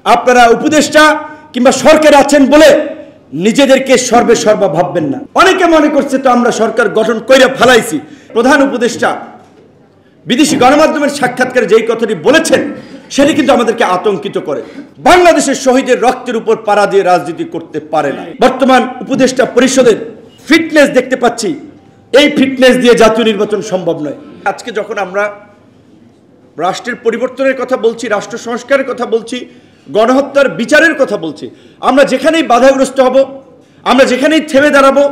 আপনারা উপদেষ্টা কিংবা সরকারে আছেন বলে নিজেদেরকে সর্বেসর্বা ভাববেন না। অনেকে মনে করছে তো আমরা সরকার গঠন কইরা ফেলাইছি। প্রধান উপদেষ্টা বিদেশি গণমাধ্যমের সাক্ষাৎকারে যেই কথাটি বলেছেন সেটি কিন্তু আমাদেরকে আতঙ্কিত করে। বাংলাদেশের শহীদের রক্তের উপর পাড়া দিয়ে রাজনীতি করতে পারে না। বর্তমান উপদেষ্টা পরিষদের ফিটনেস দেখতে পাচ্ছি, এই ফিটনেস দিয়ে জাতীয় নির্বাচন সম্ভব নয়। আজকে যখন আমরা রাষ্ট্রের পরিবর্তনের কথা বলছি, রাষ্ট্র সংস্কারের কথা বলছি, গণহত্যার বিচারের কথা বলছি, আমরা যেখানেই বাধাগ্রস্ত হব, আমরা যেখানেই থেমে দাঁড়াবো,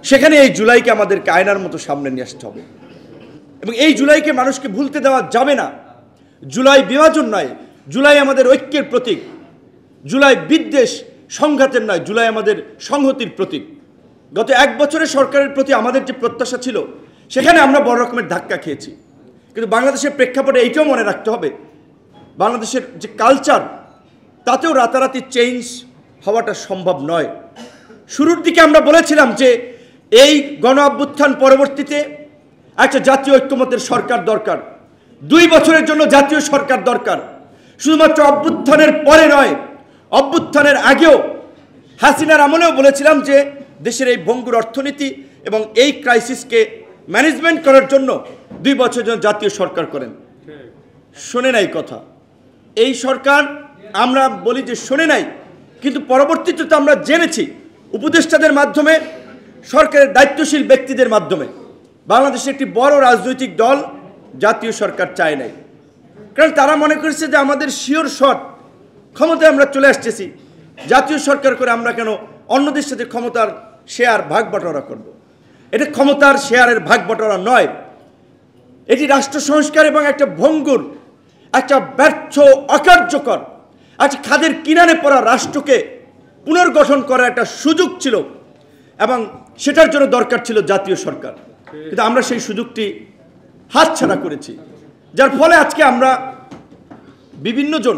সেখানে এই জুলাইকে আমাদেরকে আয়নার মতো সামনে নিয়ে আসতে হবে এবং এই জুলাইকে মানুষকে ভুলতে দেওয়া যাবে না। জুলাই বিভাজন নয়, জুলাই আমাদের ঐক্যের প্রতীক। জুলাই বিদ্বেষ সংঘাতের নয়, জুলাই আমাদের সংহতির প্রতীক। গত এক বছরের সরকারের প্রতি আমাদের যে প্রত্যাশা ছিল সেখানে আমরা বড় রকমের ধাক্কা খেয়েছি। কিন্তু বাংলাদেশের প্রেক্ষাপটে এইটাও মনে রাখতে হবে, বাংলাদেশের যে কালচার তাতেও রাতারাতি চেঞ্জ হওয়াটা সম্ভব নয়। শুরুর দিকে আমরা বলেছিলাম যে এই গণ অভ্যুত্থান পরবর্তীতে একটা জাতীয় ঐক্যমতের সরকার দরকার, 2 বছরের জন্য জাতীয় সরকার দরকার। শুধুমাত্র অভ্যুত্থানের পরে নয়, অভ্যুত্থানের আগেও হাসিনার আমলেও বলেছিলাম যে দেশের এই ভঙ্গুর অর্থনীতি এবং এই ক্রাইসিসকে ম্যানেজমেন্ট করার জন্য 2 বছরের জন্য জাতীয় সরকার করেন। শোনে নাই কথা এই সরকার, আমরা বলি যে শোনে নাই, কিন্তু পরবর্তীতে তো আমরা জেনেছি উপদেষ্টাদের মাধ্যমে, সরকারের দায়িত্বশীল ব্যক্তিদের মাধ্যমে বাংলাদেশের একটি বড় রাজনৈতিক দল জাতীয় সরকার চায় নাই। কারণ তারা মনে করেছে যে আমাদের শিওর শট ক্ষমতায় আমরা চলে আসতেছি, জাতীয় সরকার করে আমরা কেন অন্যদের সাথে ক্ষমতার শেয়ার ভাগ বাটোয়ারা করব। এটা ক্ষমতার শেয়ারের ভাগ বাটোয়ারা নয়, এটি রাষ্ট্র সংস্কার এবং একটা ভঙ্গুর, একটা ব্যর্থ, অকার্যকর, একটা খাদের কিনারে পড়া রাষ্ট্রকে পুনর্গঠন করার একটা সুযোগ ছিল এবং সেটার জন্য দরকার ছিল জাতীয় সরকার। কিন্তু আমরা সেই সুযোগটি হাতছাড়া করেছি, যার ফলে আজকে আমরা বিভিন্ন জন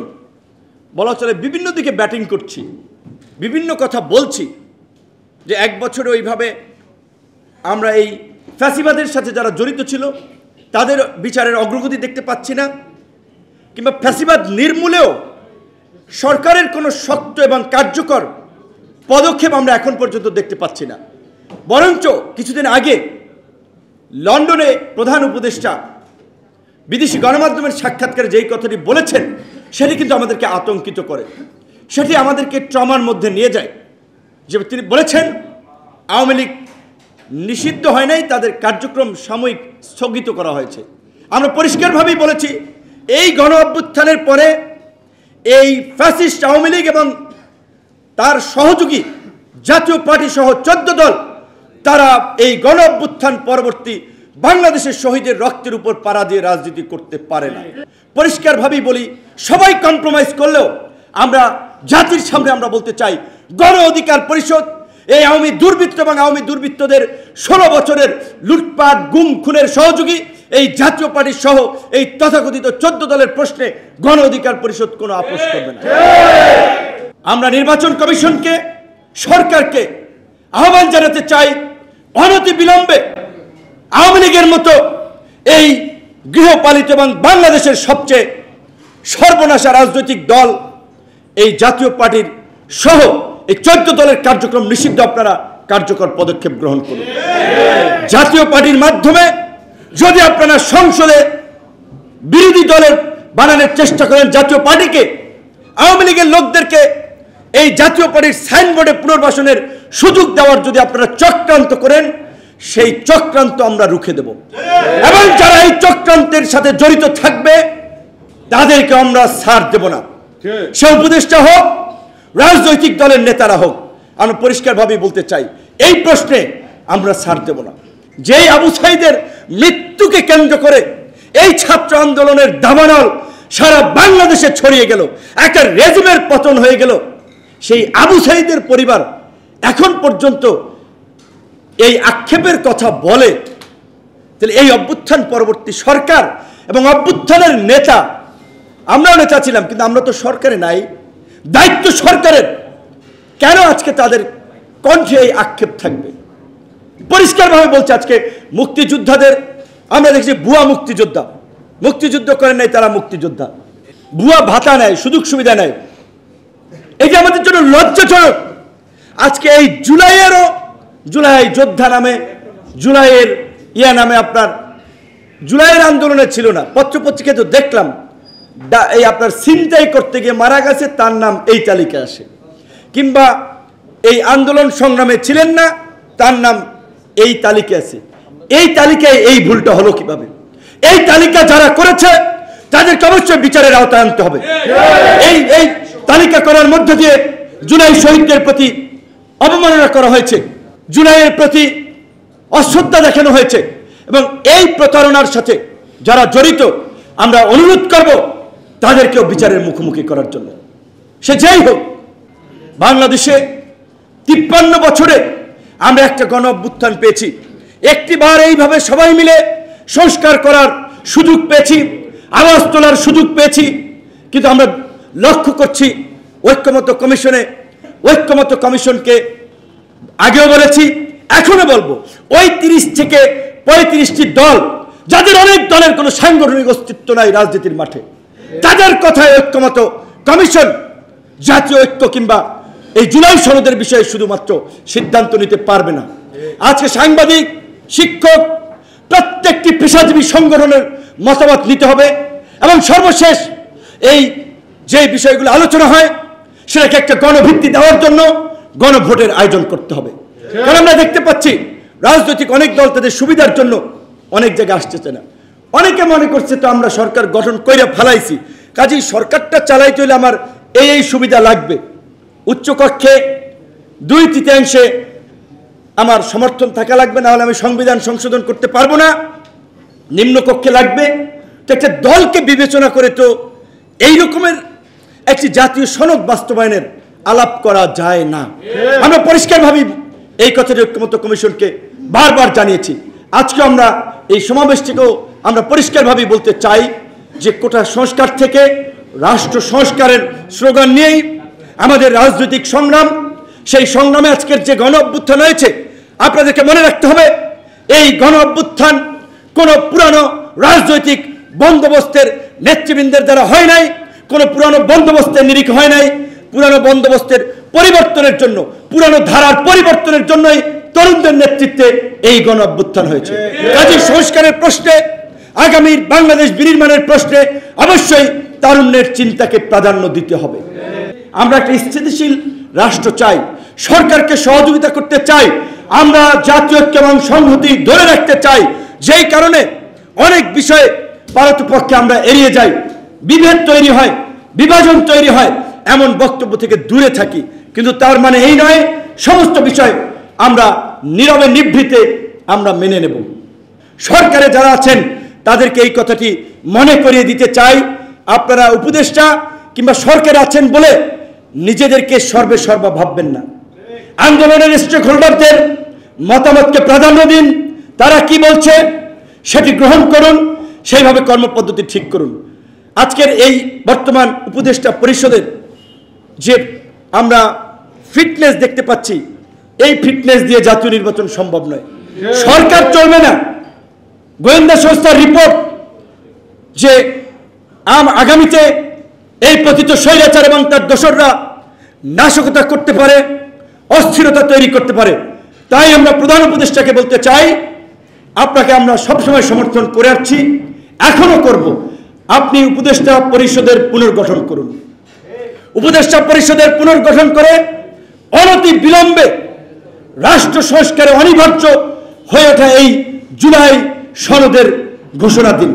বলা চলে বিভিন্ন দিকে ব্যাটিং করছি, বিভিন্ন কথা বলছি যে 1 বছরে ওইভাবে আমরা এই ফ্যাসিবাদের সাথে যারা জড়িত ছিল তাদের বিচারের অগ্রগতি দেখতে পাচ্ছি না, কিংবা ফ্যাসিবাদ নির্মূলেও সরকারের কোনো শক্ত এবং কার্যকর পদক্ষেপ আমরা এখন পর্যন্ত দেখতে পাচ্ছি না। বরঞ্চ কিছুদিন আগে লন্ডনে প্রধান উপদেষ্টা বিদেশি গণমাধ্যমের সাক্ষাৎকারে যেই কথাটি বলেছেন সেটি কিন্তু আমাদেরকে আতঙ্কিত করে, সেটি আমাদেরকে ট্রমার মধ্যে নিয়ে যায়। যে তিনি বলেছেন আওয়ামী লীগ নিষিদ্ধ হয় নাই, তাদের কার্যক্রম সাময়িক স্থগিত করা হয়েছে। আমরা পরিষ্কারভাবেই বলেছি এই গণ অভ্যুত্থানের পরে এই ফ্যাসিস্ট আওয়ামী লীগ এবং তার সহযোগী জাতীয় পার্টি সহ 14 দল তারা এই গণ অভ্যুত্থান পরবর্তী বাংলাদেশের শহীদের রক্তের উপর পাড়া দিয়ে রাজনীতি করতে পারে না। পরিষ্কারভাবেই বলি, সবাই কম্প্রোমাইজ করলেও আমরা জাতির সামনে আমরা বলতে চাই, গণ অধিকার পরিষদ এই আওয়ামী দুর্বৃত্ত এবং আওয়ামী দুর্বৃত্তদের 16 বছরের লুটপাট, গুম, খুনের সহযোগী এই জাতীয় পার্টি সহ এই তথাকথিত 14 দলের প্রশ্নে গণ অধিকার পরিষদ কোনো আপোষ করবে না। আমরা নির্বাচন কমিশনকে, সরকারকে আহ্বান জানাতে চাই, অনতি বিলম্বে আওয়ামী লীগের মতো এই গৃহপালিত এবং বাংলাদেশের সবচেয়ে সর্বনাশা রাজনৈতিক দল এই জাতীয় পার্টির সহ এই 14 দলের কার্যক্রম নিষিদ্ধ আপনারা কার্যকর পদক্ষেপ গ্রহণ করুন। জাতীয় পার্টির মাধ্যমে যদি আপনারা সংসদে বিরোধী দলের বানানোর চেষ্টা করেন, জাতীয় পার্টিকে, আওয়ামী লীগের লোকদেরকে এই জাতীয় পার্টির সাইনবোর্ডে পুনর্বাসনের সুযোগ দেওয়ার যদি আপনারা চক্রান্ত করেন, সেই চক্রান্ত আমরা রুখে দেব এবং যারা এই চক্রান্তের সাথে জড়িত থাকবে তাদেরকে আমরা ছাড় দেব না। সে উপদেষ্টা হোক, রাজনৈতিক দলের নেতারা হোক, আমরা পরিষ্কারভাবে বলতে চাই এই প্রশ্নে আমরা ছাড় দেব না। যেই আবু সাঈদের মৃত্যুকে কেন্দ্র করে এই ছাত্র আন্দোলনের দাবানল সারা বাংলাদেশে ছড়িয়ে গেল, একটা রেজিমের পতন হয়ে গেল, সেই আবু সাঈদের পরিবার এখন পর্যন্ত এই আক্ষেপের কথা বলে, তাহলে এই অভ্যুত্থান পরবর্তী সরকার এবং অভ্যুত্থানের নেতা, আমরাও নেতা ছিলাম কিন্তু আমরা তো সরকারে নাই, দায়িত্ব সরকারের, কেন আজকে তাদের কণ্ঠে এই আক্ষেপ থাকবে? পরিষ্কারভাবে বলছে, আজকে মুক্তিযোদ্ধাদের আমরা দেখছি ভুয়া মুক্তিযোদ্ধা, মুক্তিযুদ্ধ করেন নাই তারা মুক্তিযোদ্ধা, ভুয়া ভাতা নেয়, সুযোগ সুবিধা নেয়, এই যে আমাদের জন্য লজ্জাজনক, আজকে এই জুলাই যোদ্ধা নামে, জুলাইয়ের নামে আপনার জুলাইয়ের আন্দোলনে ছিল না, পত্রপত্রিকায় তো দেখলাম এই আপনার ছিনতাই করতে গিয়ে মারা গেছে, তার নাম এই তালিকায় আসে। কিংবা এই আন্দোলন সংগ্রামে ছিলেন না, তার নাম এই তালিকায় আছে। এই তালিকায় এই ভুলটা হলো কিভাবে? এই তালিকা যারা করেছে তাদেরকে অবশ্যই বিচারের আওতায় আনতে হবে। এই তালিকা করার মধ্য দিয়ে জুলাই শহীদদের প্রতি অবমাননা করা হয়েছে, জুলাইয়ের প্রতি অশ্রদ্ধা দেখানো হয়েছে, এবং এই প্রতারণার সাথে যারা জড়িত আমরা অনুরোধ করব তাদেরকেও বিচারের মুখোমুখি করার জন্য। সে যেই হোক, বাংলাদেশে 53 বছরে আমরা একটা গণ অভ্যুত্থান পেয়েছি, একটিবার এইভাবে সবাই মিলে সংস্কার করার সুযোগ পেয়েছি, আওয়াজ তোলার সুযোগ পেয়েছি। কিন্তু আমরা লক্ষ্য করছি ঐক্যমত্য কমিশনকে আগেও বলেছি, এখনো বলবো, ওই 30 থেকে 35টি দল, যাদের অনেক দলের কোনো সাংগঠনিক অস্তিত্ব নাই রাজনীতির মাঠে, তাদের কথায় ঐক্যমত্য কমিশন জাতীয় ঐক্য কিংবা এই জুলাই সনদের বিষয়ে শুধুমাত্র সিদ্ধান্ত নিতে পারবে না। আজকে সাংবাদিক, শিক্ষক, প্রত্যেকটি পেশাজীবী সংগঠনের মতামত নিতে হবে, এবং সর্বশেষ এই যে বিষয়গুলো আলোচনা হয় সেটাকে একটা গণভিত্তি দেওয়ার জন্য গণভোটের আয়োজন করতে হবে। কারণ আমরা দেখতে পাচ্ছি রাজনৈতিক অনেক দল তাদের সুবিধার জন্য অনেক জায়গায় আসতেছে না। অনেকে মনে করছে তো আমরা সরকার গঠন করে ফেলাইছি, কাজেই সরকারটা চালাইতে হলে আমার এই সুবিধা লাগবে। উচ্চকক্ষে 2/3 আমার সমর্থন থাকা লাগবে, না হলে আমি সংবিধান সংশোধন করতে পারবো না। নিম্নকক্ষে লাগবে। তো একটা দলকে বিবেচনা করে তো এই রকমের একটি জাতীয় সনদ বাস্তবায়নের আলাপ করা যায় না। আমরা পরিষ্কারভাবে এই কথাটি ঐক্যমত্য কমিশনকে বারবার জানিয়েছি। আজকে আমরা এই সমাবেশ থেকেও আমরা পরিষ্কারভাবে বলতে চাই যে কোটা সংস্কার থেকে রাষ্ট্র সংস্কারের স্লোগান নিয়েই আমাদের রাজনৈতিক সংগ্রাম। সেই সংগ্রামে আজকের যে গণ অভ্যুত্থান হয়েছে, আপনাদেরকে মনে রাখতে হবে এই গণ অভ্যুত্থান কোনো পুরানো রাজনৈতিক বন্দোবস্তের নেতৃবৃন্দের দ্বারা হয় নাই, কোনো পুরানো বন্দোবস্তের নিরিখে হয় নাই। পুরানো বন্দোবস্তের পরিবর্তনের জন্য, পুরানো ধারার পরিবর্তনের জন্যই তরুণদের নেতৃত্বে এই গণ অভ্যুত্থান হয়েছে। কাজেই সংস্কারের প্রশ্নে, আগামীর বাংলাদেশ বিনির্মাণের প্রশ্নে অবশ্যই তারুণ্যের চিন্তাকে প্রাধান্য দিতে হবে। আমরা একটা স্থিতিশীল রাষ্ট্র চাই, সরকারকে সহযোগিতা করতে চাই, আমরা জাতীয় ঐক্য এবং সংহতি ধরে রাখতে চাই। যেই কারণে অনেক বিষয়ে পারতপক্ষে আমরা এড়িয়ে যাই, বিভেদ তৈরি হয়, বিভাজন তৈরি হয়, এমন বক্তব্য থেকে দূরে থাকি। কিন্তু তার মানে এই নয় সমস্ত বিষয় আমরা নীরবে নিভৃতে আমরা মেনে নেব। সরকারে যারা আছেন তাদেরকে এই কথাটি মনে করিয়ে দিতে চাই, আপনারা উপদেষ্টা কিংবা সরকারে আছেন বলে নিজেদেরকে সর্বা ভাববেন না। আন্দোলনের স্টেক হোল্ডারদের মতামতকে প্রাধান্য দিন, তারা কি বলছে সেটি গ্রহণ করুন, সেইভাবে কর্মপদ্ধতি ঠিক করুন। আজকের এই বর্তমান উপদেষ্টা পরিষদের যে আমরা ফিটনেস দেখতে পাচ্ছি, এই ফিটনেস দিয়ে জাতীয় নির্বাচন সম্ভব নয়। সরকার চলবে না। গোয়েন্দা সংস্থার রিপোর্ট যে আগামীতে এই পতিত স্বৈরাচার এবং তার দোসররা নাশকতা করতে পারে, অস্থিরতা তৈরি করতে পারে। তাই আমরা প্রধান উপদেষ্টাকে বলতে চাই, আপনাকে আমরা সবসময় সমর্থন করে আসছি, এখনো করব। আপনি উপদেষ্টা পরিষদের পুনর্গঠন করুন। উপদেষ্টা পরিষদের পুনর্গঠন করে অনতি বিলম্বে রাষ্ট্র সংস্কারে অনিবার্য হয়ে ওঠা এই জুলাই সনদের ঘোষণা দিন।